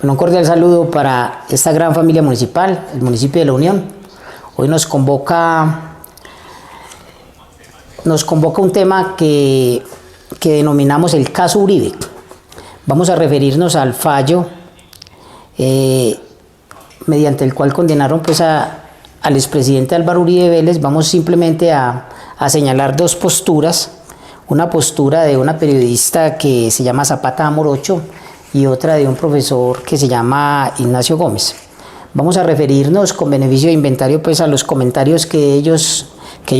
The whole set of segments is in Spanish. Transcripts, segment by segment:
Un cordial saludo para esta gran familia municipal, el municipio de La Unión. Hoy nos convoca un tema que denominamos el caso Uribe. Vamos a referirnos al fallo mediante el cual condenaron pues al expresidente Álvaro Uribe Vélez. Vamos simplemente a señalar dos posturas. Una postura de una periodista que se llama Zapata Morocho y otra de un profesor que se llama Ignacio Gómez. Vamos a referirnos con beneficio de inventario pues a los comentarios que ellos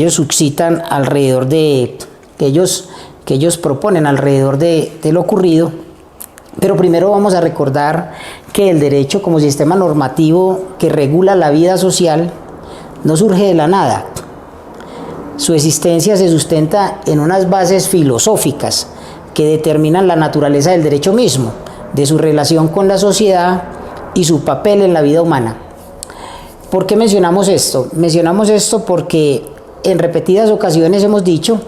suscitan alrededor de, que ellos proponen alrededor de lo ocurrido. Pero primero vamos a recordar que el derecho como sistema normativo que regula la vida social no surge de la nada. Su existencia se sustenta en unas bases filosóficas que determinan la naturaleza del derecho mismo, de su relación con la sociedad y su papel en la vida humana. ¿Por qué mencionamos esto? Mencionamos esto porque en repetidas ocasiones hemos dicho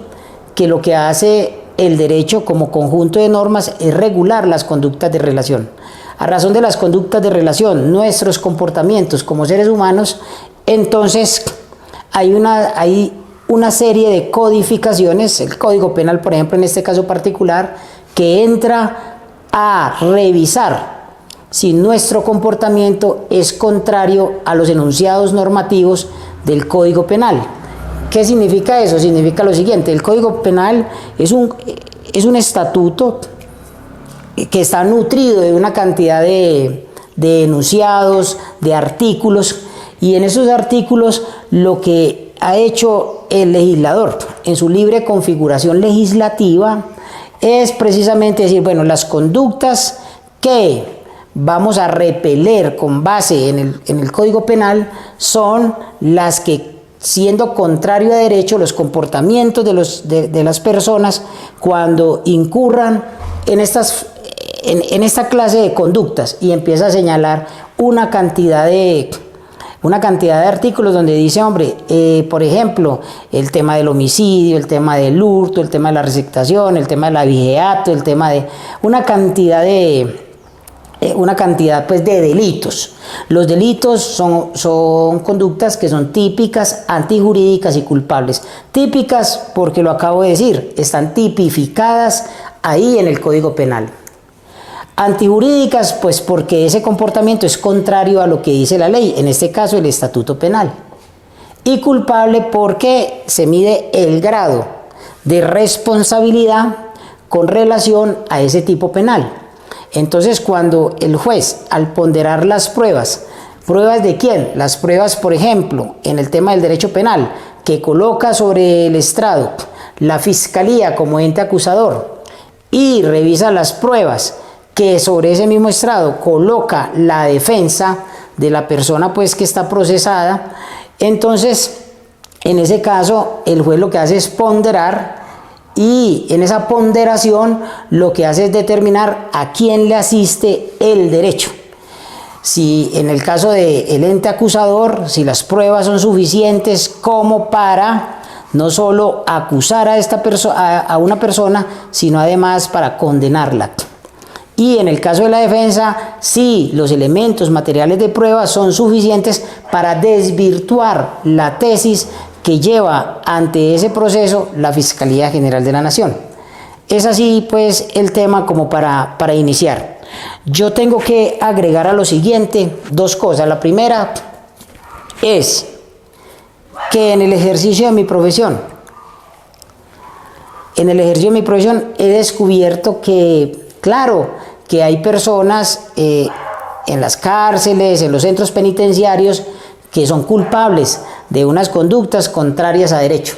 que lo que hace el derecho como conjunto de normas es regular las conductas de relación. A razón de las conductas de relación, nuestros comportamientos como seres humanos, entonces hay una serie de codificaciones, el Código Penal, por ejemplo, en este caso particular, que entra a revisar si nuestro comportamiento es contrario a los enunciados normativos del Código Penal. ¿Qué significa eso? Significa lo siguiente: el Código Penal es un estatuto que está nutrido de una cantidad de enunciados, de artículos, y en esos artículos lo que ha hecho el legislador en su libre configuración legislativa es precisamente decir, bueno, las conductas que vamos a repeler con base en el Código Penal son las que, siendo contrario a derecho, los comportamientos de las personas cuando incurran en esta clase de conductas, y empieza a señalar una cantidad de artículos donde dice, hombre, por ejemplo, el tema del homicidio, el tema del hurto, el tema de la receptación, el tema del abigeato, el tema de una cantidad pues de delitos. Los delitos son conductas que son típicas, antijurídicas y culpables. Típicas porque lo acabo de decir, están tipificadas ahí en el Código Penal. Antijurídicas pues porque ese comportamiento es contrario a lo que dice la ley, en este caso el Estatuto Penal. Y culpable porque se mide el grado de responsabilidad con relación a ese tipo penal. Entonces, cuando el juez, al ponderar las pruebas, ¿pruebas de quién? Las pruebas, por ejemplo, en el tema del derecho penal, que coloca sobre el estrado la Fiscalía como ente acusador y revisa las pruebas que sobre ese mismo estrado coloca la defensa de la persona pues que está procesada, entonces, en ese caso, el juez lo que hace es ponderar, y en esa ponderación lo que hace es determinar a quién le asiste el derecho. Si en el caso del ente acusador, si las pruebas son suficientes como para no solo acusar a una persona, sino además para condenarla. Y en el caso de la defensa, si los elementos materiales de prueba son suficientes para desvirtuar la tesis que lleva ante ese proceso la Fiscalía General de la Nación. Es así pues el tema como para iniciar. Yo tengo que agregar a lo siguiente dos cosas. La primera es que en el ejercicio de mi profesión, he descubierto que, claro, que hay personas en las cárceles, en los centros penitenciarios, que son culpables de unas conductas contrarias a derecho.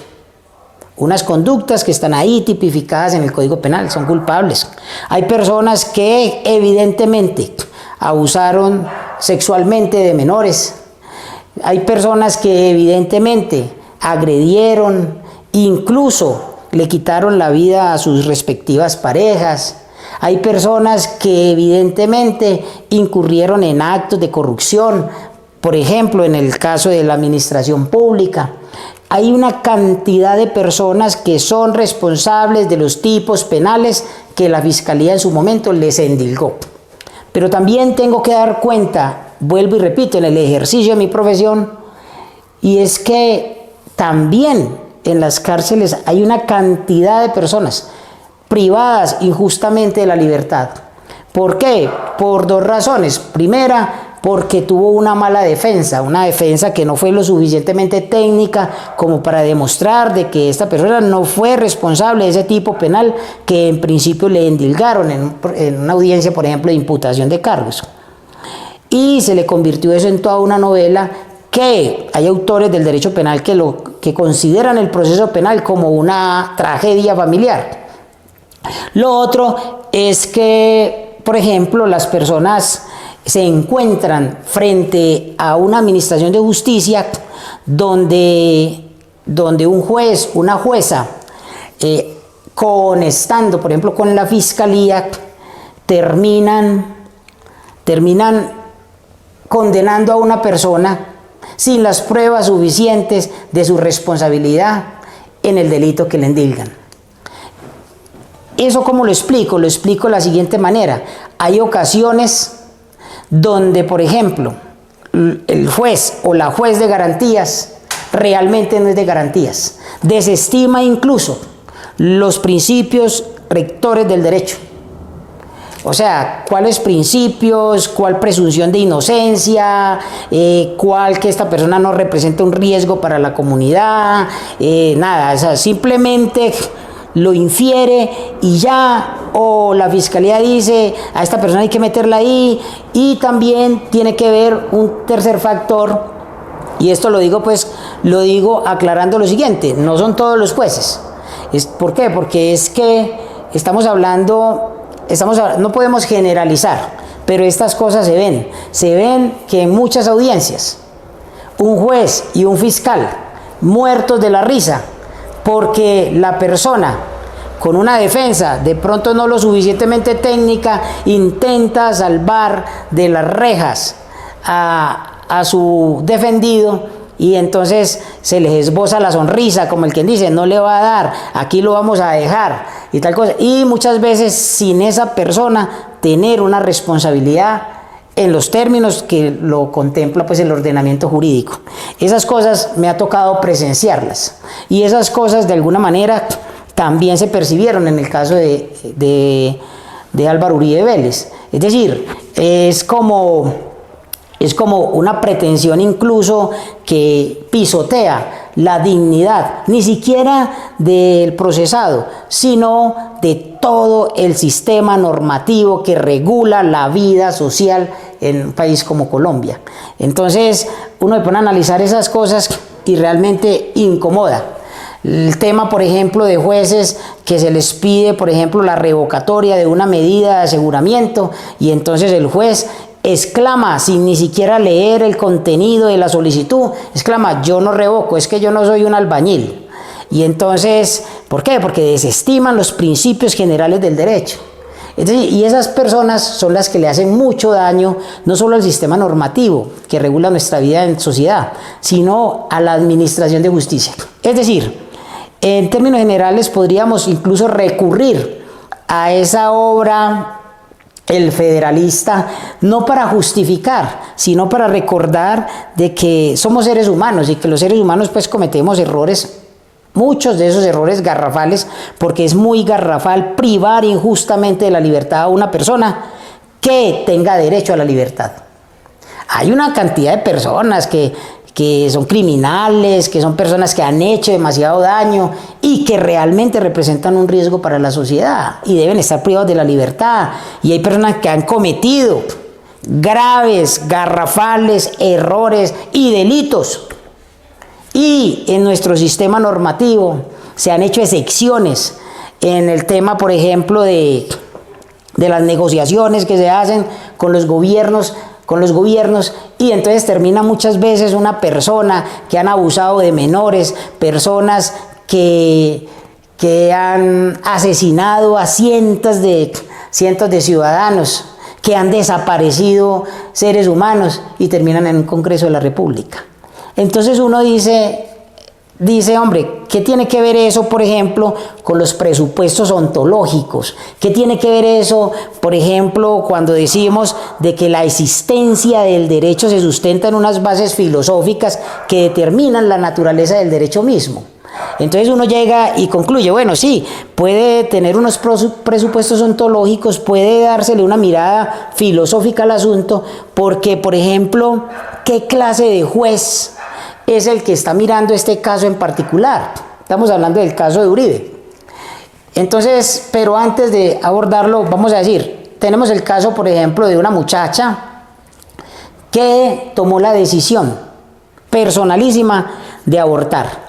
Unas conductas que están ahí tipificadas en el Código Penal, son culpables. Hay personas que evidentemente abusaron sexualmente de menores. Hay personas que evidentemente agredieron, incluso le quitaron la vida a sus respectivas parejas. Hay personas que evidentemente incurrieron en actos de corrupción, por ejemplo, en el caso de la administración pública. Hay una cantidad de personas que son responsables de los tipos penales que la Fiscalía en su momento les endilgó. Pero también tengo que dar cuenta, vuelvo y repito, en el ejercicio de mi profesión, y es que también en las cárceles hay una cantidad de personas privadas injustamente de la libertad. ¿Por qué? Por dos razones. Primera, porque tuvo una mala defensa, una defensa que no fue lo suficientemente técnica como para demostrar de que esta persona no fue responsable de ese tipo penal que en principio le endilgaron en una audiencia, por ejemplo, de imputación de cargos. Y se le convirtió eso en toda una novela que hay autores del derecho penal que consideran el proceso penal como una tragedia familiar. Lo otro es que, por ejemplo, las personas se encuentran frente a una administración de justicia donde un juez, una jueza, estando, por ejemplo, con la fiscalía, terminan condenando a una persona sin las pruebas suficientes de su responsabilidad en el delito que le endilgan. ¿Eso cómo lo explico? Lo explico de la siguiente manera. Hay ocasiones donde, por ejemplo, el juez o la juez de garantías realmente no es de garantías. Desestima incluso los principios rectores del derecho. O sea, cuáles principios, cuál presunción de inocencia, cuál que esta persona no representa un riesgo para la comunidad, nada, o sea, simplemente lo infiere y ya, o la fiscalía dice a esta persona hay que meterla ahí. Y también tiene que ver un tercer factor, y esto lo digo aclarando lo siguiente: no son todos los jueces. ¿Por qué? Porque es que estamos hablando, no podemos generalizar, pero estas cosas se ven que en muchas audiencias un juez y un fiscal muertos de la risa porque la persona con una defensa de pronto no lo suficientemente técnica intenta salvar de las rejas a su defendido, y entonces se les esboza la sonrisa como el quien dice no le va a dar, aquí lo vamos a dejar y tal cosa, y muchas veces sin esa persona tener una responsabilidad en los términos que lo contempla pues el ordenamiento jurídico. Esas cosas me ha tocado presenciarlas, y esas cosas de alguna manera también se percibieron en el caso de Álvaro Uribe Vélez. Es decir, es como una pretensión incluso que pisotea la dignidad, ni siquiera del procesado, sino de todo el sistema normativo que regula la vida social en un país como Colombia. Entonces, uno se pone a analizar esas cosas y realmente incomoda. El tema, por ejemplo, de jueces que se les pide, por ejemplo, la revocatoria de una medida de aseguramiento, y entonces el juez exclama, sin ni siquiera leer el contenido de la solicitud, exclama: yo no revoco, es que yo no soy un albañil. Y entonces, ¿por qué? Porque desestiman los principios generales del derecho. Es decir, y esas personas son las que le hacen mucho daño, no solo al sistema normativo que regula nuestra vida en sociedad, sino a la administración de justicia. Es decir, en términos generales podríamos incluso recurrir a esa obra El Federalista, no para justificar, sino para recordar de que somos seres humanos y que los seres humanos pues cometemos errores, muchos de esos errores garrafales, porque es muy garrafal privar injustamente de la libertad a una persona que tenga derecho a la libertad. Hay una cantidad de personas que son criminales, que son personas que han hecho demasiado daño y que realmente representan un riesgo para la sociedad y deben estar privados de la libertad. Y hay personas que han cometido graves, garrafales errores y delitos. Y en nuestro sistema normativo se han hecho excepciones en el tema, por ejemplo, de las negociaciones que se hacen con los gobiernos, y entonces termina muchas veces una persona que han abusado de menores, personas que han asesinado a cientos de ciudadanos, que han desaparecido seres humanos y terminan en un Congreso de la República. Entonces uno dice, dice, hombre, ¿qué tiene que ver eso, por ejemplo, con los presupuestos ontológicos? ¿Qué tiene que ver eso, por ejemplo, cuando decimos de que la existencia del derecho se sustenta en unas bases filosóficas que determinan la naturaleza del derecho mismo? Entonces uno llega y concluye, bueno, sí, puede tener unos presupuestos ontológicos, puede dársele una mirada filosófica al asunto, porque, por ejemplo, ¿qué clase de juez es el que está mirando este caso en particular? Estamos hablando del caso de Uribe. Entonces, pero antes de abordarlo, vamos a decir, tenemos el caso, por ejemplo, de una muchacha que tomó la decisión personalísima de abortar.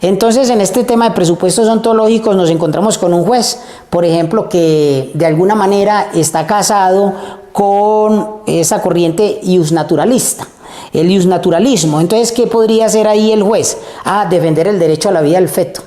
Entonces, en este tema de presupuestos ontológicos nos encontramos con un juez, por ejemplo, que de alguna manera está casado con esa corriente iusnaturalista, el iusnaturalismo. Entonces, ¿qué podría hacer ahí el juez? Defender el derecho a la vida del feto.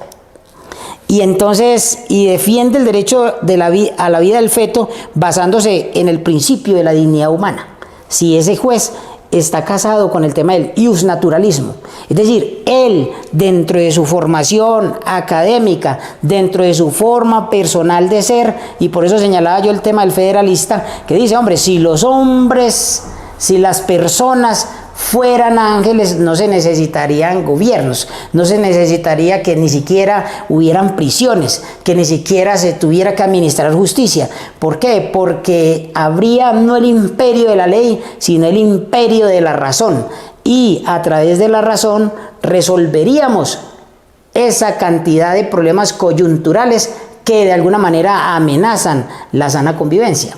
Y entonces, defiende el derecho de a la vida del feto basándose en el principio de la dignidad humana. Si ese juez está casado con el tema del iusnaturalismo, es decir, él, dentro de su formación académica, dentro de su forma personal de ser, y por eso señalaba yo el tema del federalista, que dice, hombre, si los hombres, si las personas fueran ángeles, no se necesitarían gobiernos, no se necesitaría que ni siquiera hubieran prisiones, que ni siquiera se tuviera que administrar justicia. ¿Por qué? Porque habría no el imperio de la ley, sino el imperio de la razón. Y a través de la razón resolveríamos esa cantidad de problemas coyunturales que de alguna manera amenazan la sana convivencia.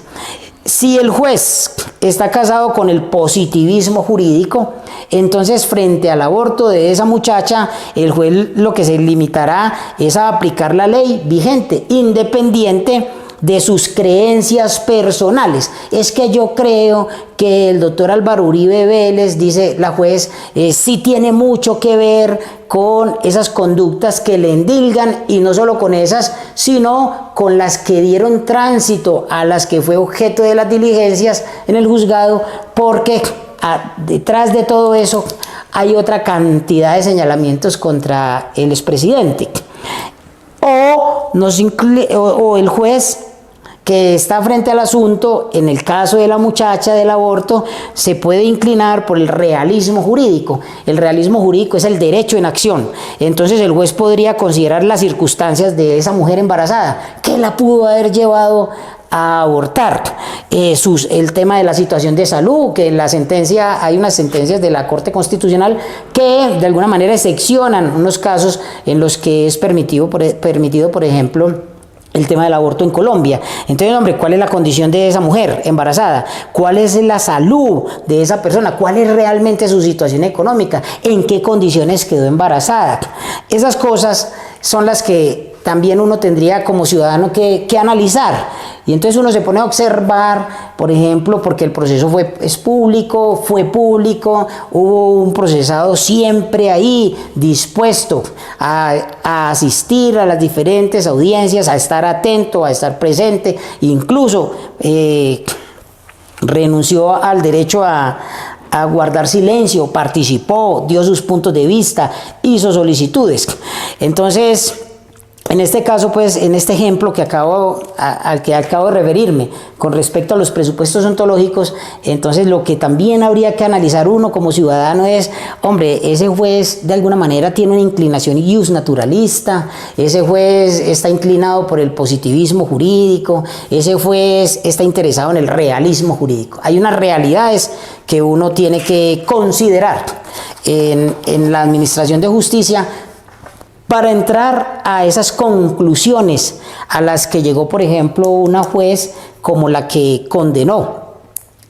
Si el juez está casado con el positivismo jurídico, entonces frente al aborto de esa muchacha, el juez lo que se limitará es a aplicar la ley vigente, independiente de sus creencias personales. Es que yo creo que el doctor Álvaro Uribe Vélez, dice la juez, sí tiene mucho que ver con esas conductas que le endilgan, y no solo con esas, sino con las que dieron tránsito, a las que fue objeto de las diligencias en el juzgado, porque detrás de todo eso hay otra cantidad de señalamientos contra el expresidente. O el juez que está frente al asunto, en el caso de la muchacha del aborto, se puede inclinar por el realismo jurídico. El realismo jurídico es el derecho en acción. Entonces el juez podría considerar las circunstancias de esa mujer embarazada. ¿Qué la pudo haber llevado a abortar? El tema de la situación de salud, que en la sentencia, hay unas sentencias de la Corte Constitucional que de alguna manera seccionan unos casos en los que es permitido, por ejemplo, el tema del aborto en Colombia. Entonces, hombre, ¿cuál es la condición de esa mujer embarazada? ¿Cuál es la salud de esa persona? ¿Cuál es realmente su situación económica? ¿En qué condiciones quedó embarazada? Esas cosas son las que también uno tendría como ciudadano que analizar. Y entonces uno se pone a observar, por ejemplo, porque el proceso fue público, hubo un procesado siempre ahí dispuesto a asistir a las diferentes audiencias, a estar atento, a estar presente, incluso renunció al derecho a guardar silencio, participó, dio sus puntos de vista, hizo solicitudes. Entonces, en este caso, pues, en este ejemplo al que acabo de referirme, con respecto a los presupuestos ontológicos, entonces lo que también habría que analizar uno como ciudadano es, hombre, ese juez de alguna manera tiene una inclinación iusnaturalista, ese juez está inclinado por el positivismo jurídico, ese juez está interesado en el realismo jurídico. Hay unas realidades que uno tiene que considerar en la administración de justicia para entrar a esas conclusiones a las que llegó, por ejemplo, una juez como la que condenó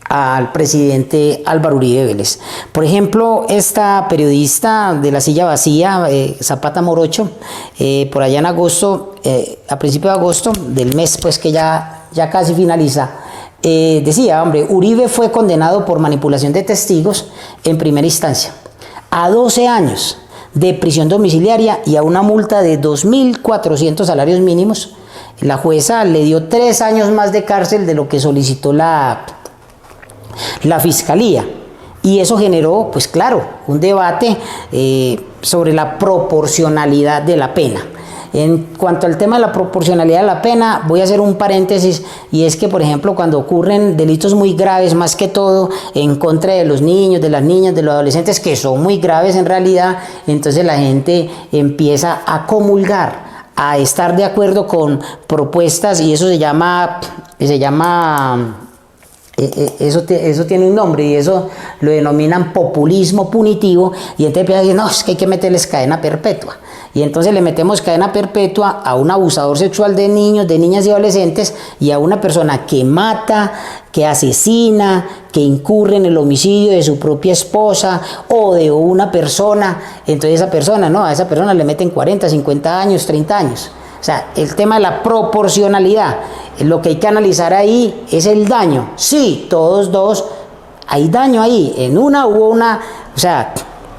al presidente Álvaro Uribe Vélez. Por ejemplo, esta periodista de La Silla Vacía, Zapata Morocho, por allá en agosto, a principios de agosto del mes, pues que ya casi finaliza, decía, hombre, Uribe fue condenado por manipulación de testigos en primera instancia a 12 años de prisión domiciliaria y a una multa de 2.400 salarios mínimos. La jueza le dio 3 años más de cárcel de lo que solicitó la fiscalía. Y eso generó, pues claro, un debate sobre la proporcionalidad de la pena. En cuanto al tema de la proporcionalidad de la pena, voy a hacer un paréntesis, y es que, por ejemplo, cuando ocurren delitos muy graves, más que todo en contra de los niños, de las niñas, de los adolescentes, que son muy graves en realidad, entonces la gente empieza a comulgar, a estar de acuerdo con propuestas, y eso se llama eso tiene un nombre, y eso lo denominan populismo punitivo, y entonces empiezan a decir, no, es que hay que meterles cadena perpetua. Y entonces le metemos cadena perpetua a un abusador sexual de niños, de niñas y adolescentes, y a una persona que mata, que asesina, que incurre en el homicidio de su propia esposa o de una persona. Entonces a esa persona le meten 40, 50 años, 30 años. O sea, el tema de la proporcionalidad, lo que hay que analizar ahí es el daño. Sí, todos dos, hay daño ahí. En una hubo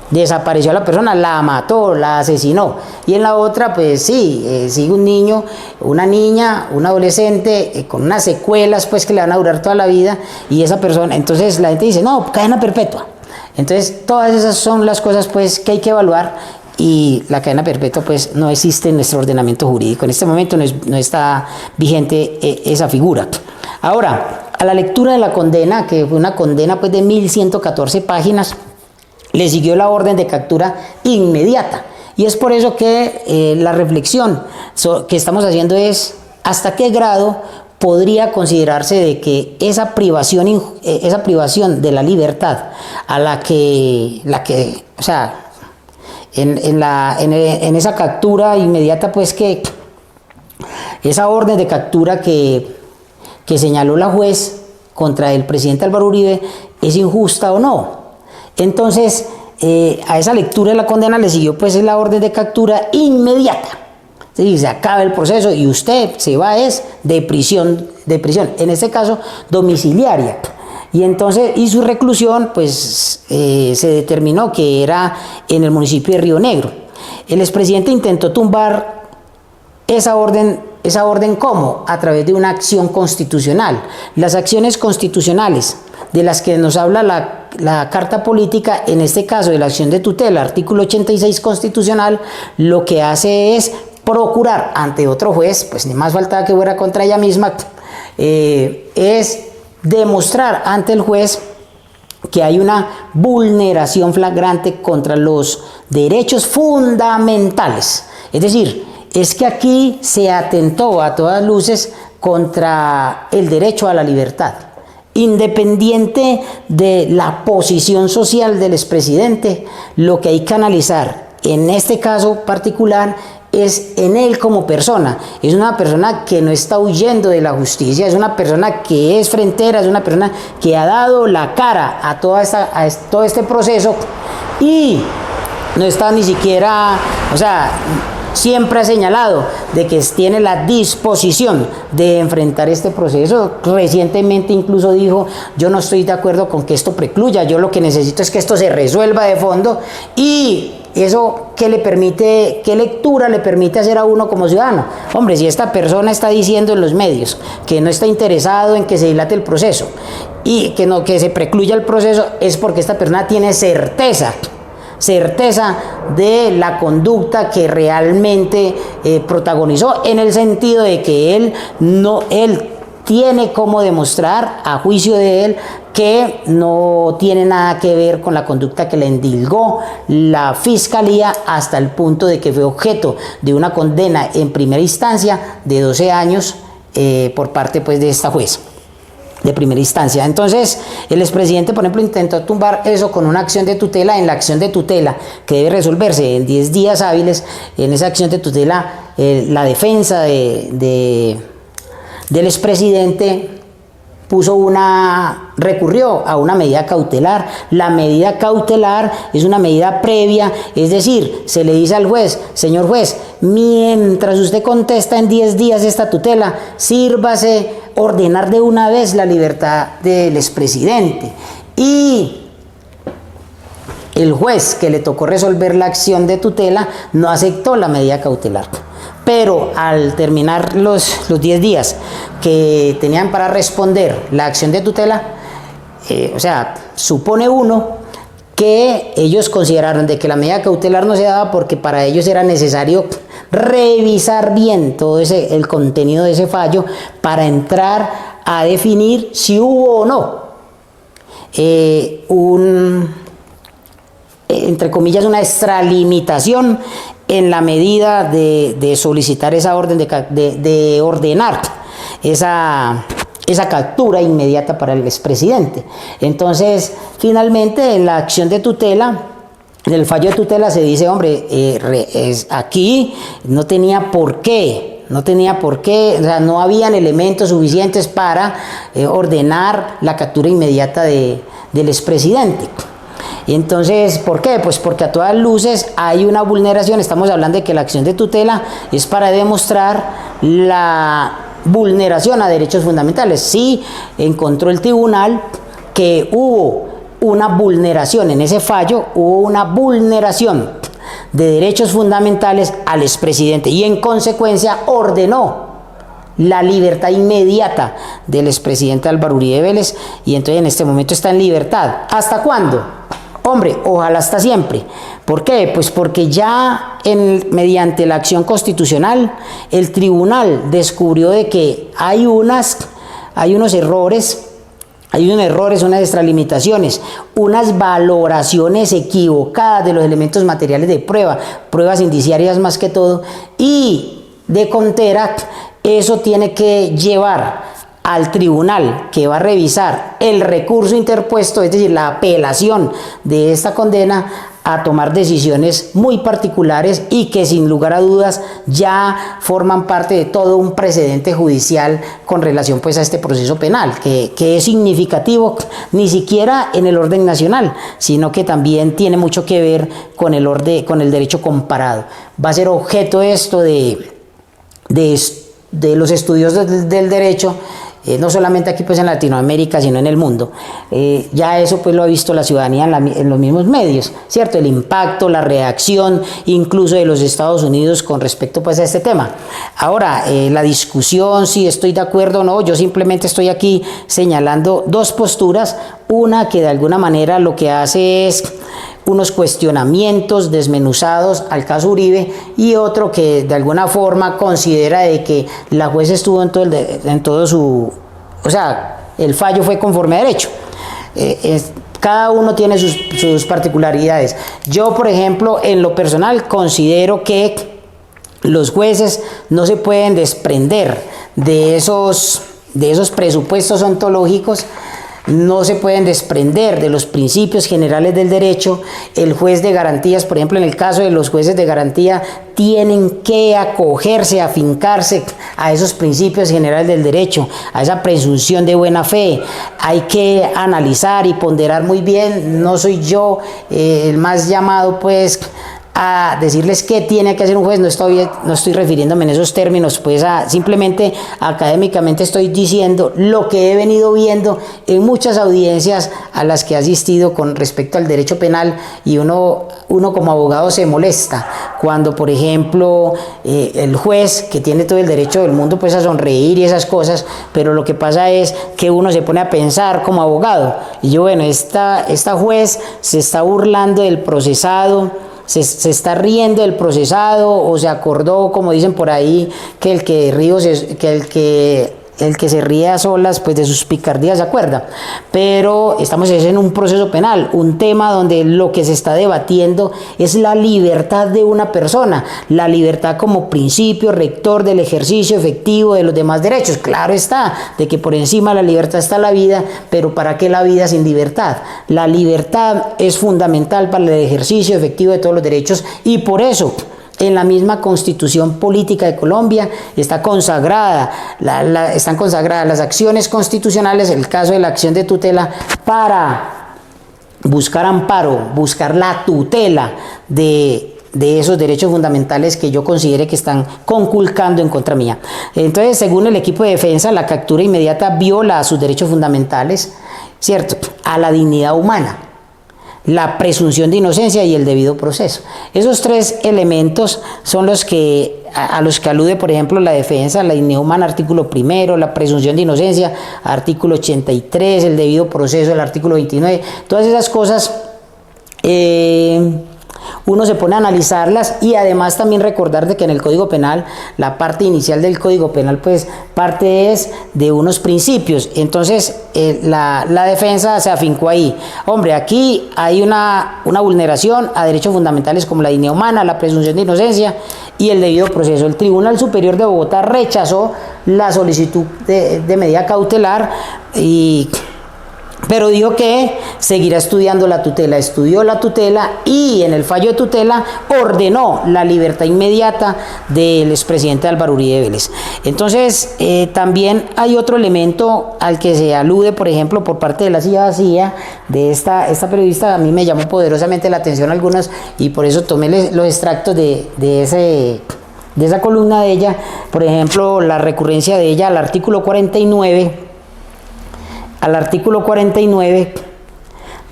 desapareció la persona, la mató, la asesinó. Y en la otra, pues sí, sigue un niño, una niña, un adolescente, con unas secuelas, pues, que le van a durar toda la vida. Y esa persona, entonces la gente dice, no, cadena perpetua. Entonces, todas esas son las cosas, pues, que hay que evaluar. Y la cadena perpetua, pues, no existe en nuestro ordenamiento jurídico. En este momento no está vigente esa figura. Ahora, a la lectura de la condena, que fue una condena, pues, de 1114 páginas, le siguió la orden de captura inmediata. Y es por eso que la reflexión que estamos haciendo es hasta qué grado podría considerarse de que esa privación de la libertad a la que o sea, en esa captura inmediata, pues, que esa orden de captura que señaló la juez contra el presidente Álvaro Uribe es injusta o no. Entonces, a esa lectura de la condena le siguió, pues, la orden de captura inmediata. Sí, se acaba el proceso y usted se va de prisión, en este caso domiciliaria. Y entonces, y su reclusión, pues, se determinó que era en el municipio de Río Negro. El expresidente intentó tumbar esa orden, ¿cómo? A través de una acción constitucional. Las acciones constitucionales de las que nos habla la Carta Política, en este caso de la acción de tutela, artículo 86 constitucional, lo que hace es procurar ante otro juez, pues ni más faltaba que fuera contra ella misma, es demostrar ante el juez que hay una vulneración flagrante contra los derechos fundamentales. Es decir, es que aquí se atentó a todas luces contra el derecho a la libertad. Independiente de la posición social del expresidente, lo que hay que analizar en este caso particular es en él como persona. Es una persona que no está huyendo de la justicia, es una persona que es frentera, es una persona que ha dado la cara a todo este proceso y no está ni siquiera, siempre ha señalado de que tiene la disposición de enfrentar este proceso. Recientemente incluso dijo, yo no estoy de acuerdo con que esto precluya, yo lo que necesito es que esto se resuelva de fondo. Y eso, ¿qué lectura le permite hacer a uno como ciudadano? Hombre, si esta persona está diciendo en los medios que no está interesado en que se dilate el proceso y que se precluya el proceso, es porque esta persona tiene certeza de la conducta que realmente protagonizó, en el sentido de que él tiene como demostrar, a juicio de él, que no tiene nada que ver con la conducta que le endilgó la fiscalía hasta el punto de que fue objeto de una condena en primera instancia de 12 años por parte, pues, de esta jueza de primera instancia. Entonces, el expresidente, por ejemplo, intentó tumbar eso con una acción de tutela. En la acción de tutela, que debe resolverse en 10 días hábiles, en esa acción de tutela, la defensa del expresidente recurrió a una medida cautelar. La medida cautelar es una medida previa, es decir, se le dice al juez, señor juez, mientras usted contesta en 10 días esta tutela, sírvase ordenar de una vez la libertad del expresidente. Y el juez que le tocó resolver la acción de tutela no aceptó la medida cautelar. Pero al terminar los 10 días que tenían para responder la acción de tutela, supone uno que ellos consideraron de que la medida cautelar no se daba porque para ellos era necesario revisar bien todo el contenido de ese fallo para entrar a definir si hubo o no entre comillas, una extralimitación en la medida de solicitar esa orden, de ordenar esa captura inmediata para el expresidente. Entonces, finalmente, en la acción de tutela, en el fallo de tutela se dice, hombre, aquí no tenía por qué, o sea, no habían elementos suficientes para ordenar la captura inmediata del expresidente. Y entonces, ¿por qué? Pues porque a todas luces hay una vulneración. Estamos hablando de que la acción de tutela es para demostrar la vulneración a derechos fundamentales. Sí encontró el tribunal que hubo una vulneración, en ese fallo hubo una vulneración de derechos fundamentales al expresidente y en consecuencia ordenó la libertad inmediata del expresidente Álvaro Uribe Vélez, y entonces en este momento está en libertad. ¿Hasta cuándo? Hombre, ojalá hasta siempre. ¿Por qué? Pues porque ya mediante la acción constitucional el tribunal descubrió de que hay unos errores, unas extralimitaciones, unas valoraciones equivocadas de los elementos materiales de prueba, pruebas indiciarias más que todo, y de contera eso tiene que llevar al tribunal que va a revisar el recurso interpuesto, es decir, la apelación de esta condena, a tomar decisiones muy particulares y que sin lugar a dudas ya forman parte de todo un precedente judicial con relación pues a este proceso penal, que es significativo ni siquiera en el orden nacional, sino que también tiene mucho que ver con el derecho comparado. Va a ser objeto esto de los estudios del derecho, no solamente aquí pues en Latinoamérica, sino en el mundo. Ya eso pues lo ha visto la ciudadanía en los mismos medios, ¿cierto? El impacto, la reacción incluso de los Estados Unidos con respecto pues a este tema. Ahora, la discusión, si estoy de acuerdo o no, yo simplemente estoy aquí señalando dos posturas, una que de alguna manera lo que hace es unos cuestionamientos desmenuzados al caso Uribe, y otro que de alguna forma considera de que la jueza estuvo en todo su, o sea, el fallo fue conforme a derecho. Cada uno tiene sus particularidades. Yo, por ejemplo, en lo personal considero que los jueces no se pueden desprender de esos presupuestos ontológicos, no se pueden desprender de los principios generales del derecho. El juez de garantías, por ejemplo, en el caso de los jueces de garantía, tienen que acogerse, afincarse a esos principios generales del derecho, a esa presunción de buena fe. Hay que analizar y ponderar muy bien. No soy yo el más llamado pues a decirles qué tiene que hacer un juez, no estoy refiriéndome en esos términos, pues simplemente académicamente estoy diciendo lo que he venido viendo en muchas audiencias a las que he asistido con respecto al derecho penal, y uno como abogado se molesta cuando, por ejemplo, el juez, que tiene todo el derecho del mundo pues a sonreír y esas cosas, pero lo que pasa es que uno se pone a pensar como abogado, y yo, bueno, esta juez se está burlando del procesado, se está riendo del procesado, o se acordó, como dicen por ahí, que el que se ríe a solas pues de sus picardías se acuerda. Pero estamos en un proceso penal, un tema donde lo que se está debatiendo es la libertad de una persona, la libertad como principio rector del ejercicio efectivo de los demás derechos. Claro está, de que por encima de la libertad está la vida, pero ¿para qué la vida sin libertad? La libertad es fundamental para el ejercicio efectivo de todos los derechos, y por eso en la misma Constitución Política de Colombia están consagradas las acciones constitucionales, el caso de la acción de tutela, para buscar amparo, buscar la tutela de esos derechos fundamentales que yo considere que están conculcando en contra mía. Entonces, según el equipo de defensa, la captura inmediata viola sus derechos fundamentales, ¿cierto?, a la dignidad humana, la presunción de inocencia y el debido proceso. Esos tres elementos son los que a los que alude, por ejemplo, la defensa: la dignidad humana, artículo 1, la presunción de inocencia, artículo 83, el debido proceso, el artículo 29. Todas esas cosas uno se pone a analizarlas y además también recordar de que en el Código Penal, la parte inicial del Código Penal, pues parte es de unos principios. Entonces la defensa se afincó ahí. Hombre, aquí hay una vulneración a derechos fundamentales como la dignidad humana, la presunción de inocencia y el debido proceso. El Tribunal Superior de Bogotá rechazó la solicitud de medida cautelar pero dijo que seguirá estudiando la tutela. Estudió la tutela y en el fallo de tutela ordenó la libertad inmediata del expresidente Álvaro Uribe Vélez. Entonces, también hay otro elemento al que se alude, por ejemplo, por parte de la silla vacía, de esta periodista. A mí me llamó poderosamente la atención algunas y por eso tomé los extractos de esa columna de ella. Por ejemplo, la recurrencia de ella al artículo 49. Al artículo 49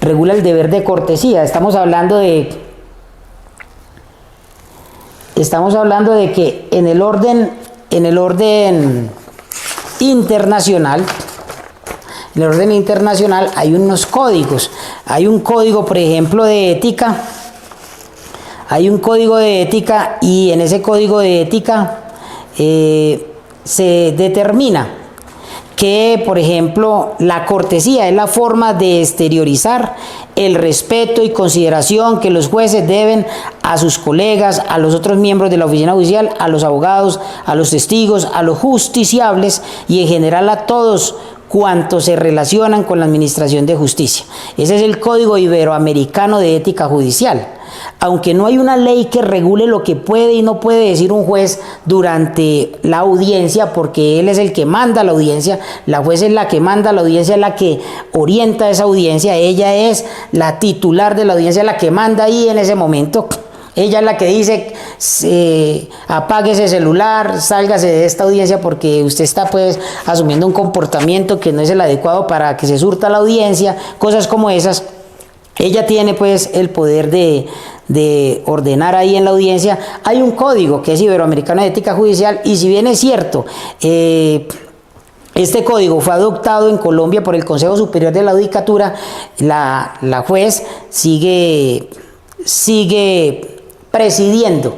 regula el deber de cortesía. Estamos hablando de que en el orden internacional, hay unos códigos. Hay un código, por ejemplo, de ética. Hay un código de ética y en ese código de ética se determina que, por ejemplo, la cortesía es la forma de exteriorizar el respeto y consideración que los jueces deben a sus colegas, a los otros miembros de la oficina judicial, a los abogados, a los testigos, a los justiciables y en general a todos cuantos se relacionan con la administración de justicia. Ese es el Código Iberoamericano de Ética Judicial. Aunque no hay una ley que regule lo que puede y no puede decir un juez durante la audiencia, porque él es el que manda la audiencia, la juez es la que manda la audiencia, es la que orienta esa audiencia, ella es la titular de la audiencia, la que manda ahí en ese momento. Ella es la que dice, apague ese celular, sálgase de esta audiencia porque usted está pues asumiendo un comportamiento que no es el adecuado para que se surta la audiencia, cosas como esas. Ella tiene pues el poder de ordenar ahí en la audiencia. Hay un código que es Iberoamericano de Ética Judicial y si bien es cierto, este código fue adoptado en Colombia por el Consejo Superior de la Judicatura, la juez sigue presidiendo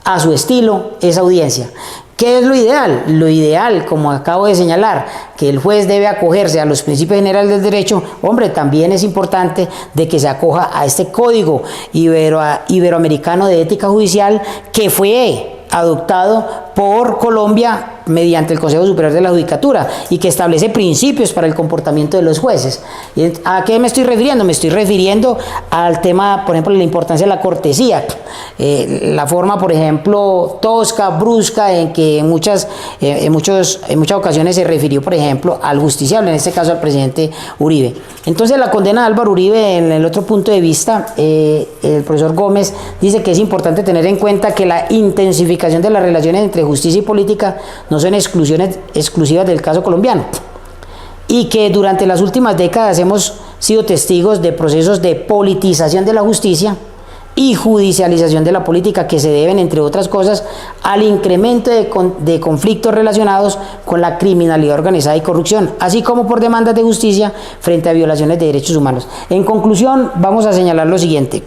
a su estilo esa audiencia. ¿Qué es lo ideal? Lo ideal, como acabo de señalar, que el juez debe acogerse a los principios generales del derecho. Hombre, también es importante de que se acoja a este Código Iberoamericano de Ética Judicial que fue adoptado por Colombia mediante el Consejo Superior de la Judicatura y que establece principios para el comportamiento de los jueces. ¿A qué me estoy refiriendo? Me estoy refiriendo al tema, por ejemplo, de la importancia de la cortesía, la forma, por ejemplo, tosca, brusca, en que en muchas ocasiones se refirió, por ejemplo, al justiciable, en este caso al presidente Uribe. Entonces, la condena de Álvaro Uribe, en el otro punto de vista, el profesor Gómez dice que es importante tener en cuenta que la intensificación de las relaciones entre justicia y política no son exclusiones exclusivas del caso colombiano y que durante las últimas décadas hemos sido testigos de procesos de politización de la justicia y judicialización de la política que se deben, entre otras cosas, al incremento de conflictos relacionados con la criminalidad organizada y corrupción, así como por demandas de justicia frente a violaciones de derechos humanos. En conclusión, vamos a señalar lo siguiente.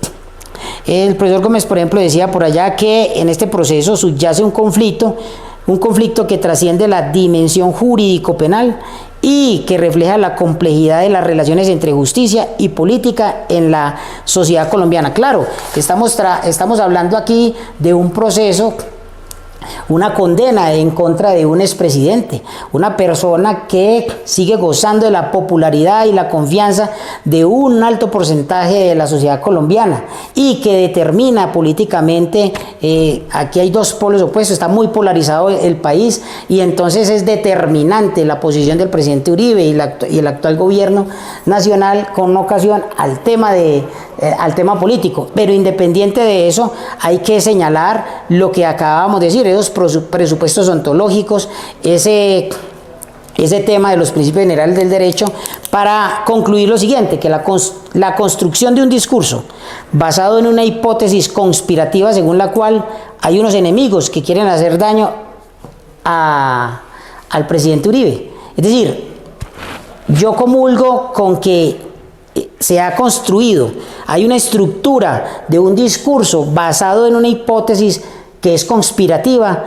El profesor Gómez, por ejemplo, decía por allá que en este proceso subyace un conflicto que trasciende la dimensión jurídico-penal y que refleja la complejidad de las relaciones entre justicia y política en la sociedad colombiana. Claro, estamos hablando aquí de un proceso, una condena en contra de un expresidente, una persona que sigue gozando de la popularidad y la confianza de un alto porcentaje de la sociedad colombiana y que determina políticamente, aquí hay dos polos opuestos, está muy polarizado el país y entonces es determinante la posición del presidente Uribe y el actual gobierno nacional con ocasión al tema político. Pero independiente de eso, hay que señalar lo que acabamos de decir, esos presupuestos ontológicos, ese tema de los principios generales del derecho, para concluir lo siguiente, que la construcción de un discurso basado en una hipótesis conspirativa según la cual hay unos enemigos que quieren hacer daño al presidente Uribe. Es decir, yo comulgo con que se ha construido, hay una estructura de un discurso basado en una hipótesis que es conspirativa,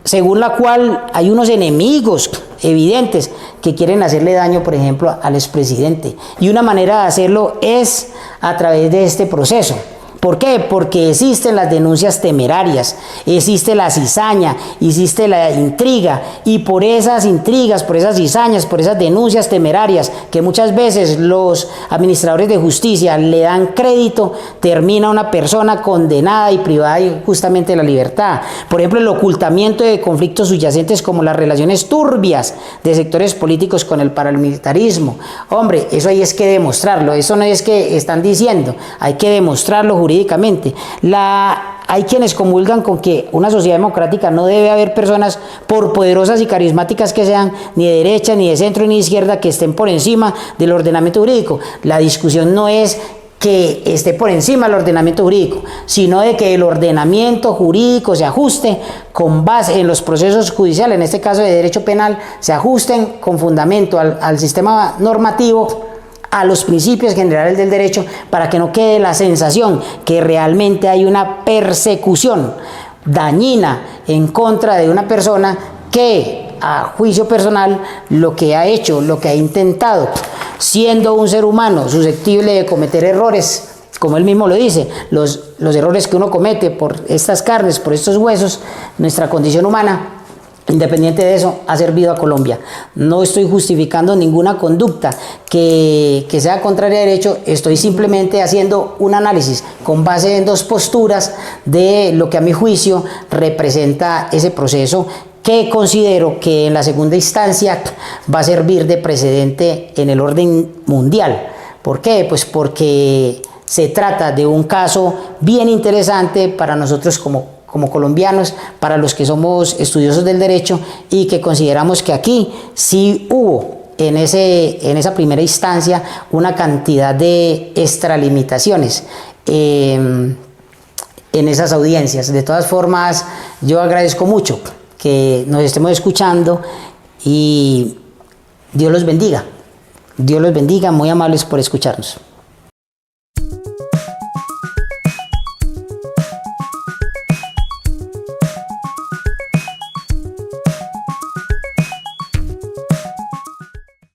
según la cual hay unos enemigos evidentes que quieren hacerle daño, por ejemplo, al expresidente. Y una manera de hacerlo es a través de este proceso. ¿Por qué? Porque existen las denuncias temerarias, existe la cizaña, existe la intriga, y por esas intrigas, por esas cizañas, por esas denuncias temerarias que muchas veces los administradores de justicia le dan crédito, termina una persona condenada y privada justamente de la libertad. Por ejemplo, el ocultamiento de conflictos subyacentes como las relaciones turbias de sectores políticos con el paramilitarismo. Hombre, eso hay es que demostrarlo, eso no es que están diciendo, hay que demostrarlo jurídicamente. Hay quienes comulgan con que una sociedad democrática no debe haber personas, por poderosas y carismáticas que sean, ni de derecha, ni de centro, ni de izquierda, que estén por encima del ordenamiento jurídico. La discusión no es que esté por encima del ordenamiento jurídico, sino de que el ordenamiento jurídico se ajuste con base en los procesos judiciales, en este caso de derecho penal, se ajusten con fundamento al sistema normativo, a los principios generales del derecho, para que no quede la sensación que realmente hay una persecución dañina en contra de una persona que, a juicio personal, lo que ha hecho, lo que ha intentado, siendo un ser humano susceptible de cometer errores, como él mismo lo dice, los errores que uno comete por estas carnes, por estos huesos, nuestra condición humana, independiente de eso, ha servido a Colombia. No estoy justificando ninguna conducta que sea contraria a derecho, estoy simplemente haciendo un análisis con base en dos posturas de lo que a mi juicio representa ese proceso, que considero que en la segunda instancia va a servir de precedente en el orden mundial. ¿Por qué? Pues porque se trata de un caso bien interesante para nosotros como colombianos, para los que somos estudiosos del derecho, y que consideramos que aquí sí hubo en esa primera instancia una cantidad de extralimitaciones en esas audiencias. De todas formas, yo agradezco mucho que nos estemos escuchando y Dios los bendiga. Dios los bendiga, muy amables por escucharnos.